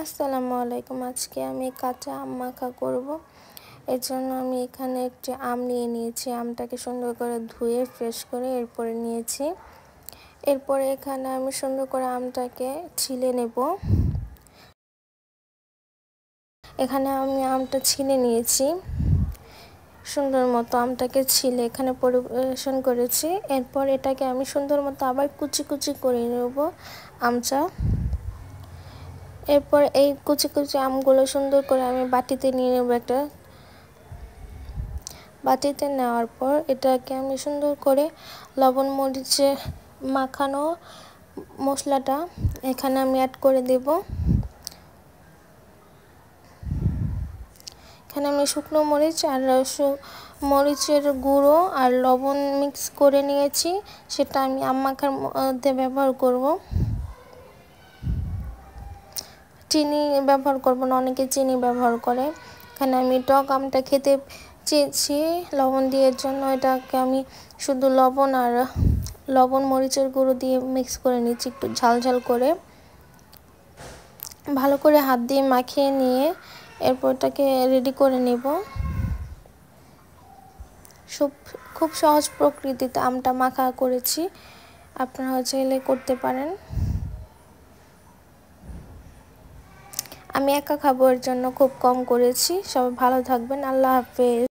আসসালামু আলাইকুম। আজকে আমি কাঁচা আম মাখা করব। এর জন্য আমি এখানে একটি আম নিয়ে নিয়েছি। আমটাকে সুন্দর করে ধুয়ে ফ্রেশ করে এরপরে নিয়েছি। এরপরে এখানে আমি সুন্দর করে আমটাকে ছিলে নেব। এখানে আমি আমটা ছিলে নিয়েছি। সুন্দর মতো আমটাকে ছিলে এখানে পরিবেশন করেছি। এরপর এটাকে আমি সুন্দর মতো আবার কুচি কুচি করে নেব আমটা। এরপর এই কুচি কুচি আমগুলো সুন্দর করে আমি বাটিতে নিয়ে নেব। একটা বাটিতে নেওয়ার পর এটাকে আমি সুন্দর করে লবণ মরিচে মাখানো মশলাটা এখানে আমি অ্যাড করে দেব। এখানে আমি শুকনো মরিচ আর মরিচের গুঁড়ো আর লবণ মিক্স করে নিয়েছি, সেটা আমি আম মাখার মধ্যে ব্যবহার করব। চিনি ব্যবহার করব না, অনেকে চিনি ব্যবহার করে। এখানে আমি টক আমটা খেতে চেয়েছি লবণ দিয়ে, এর জন্য এটাকে আমি শুধু লবণ মরিচের গুঁড়ো দিয়ে মিক্স করে নিচ্ছি একটু ঝাল ঝাল করে। ভালো করে হাত দিয়ে মাখিয়ে নিয়ে এরপর এটাকে রেডি করে নেব। খুব সহজ প্রকৃতিতে আমটা মাখা করেছি, আপনারা চাইলে করতে পারেন। আমি একা খাবার জন্য খুব কম করেছি। সবাই ভালো থাকবেন। আল্লাহ হাফেজ।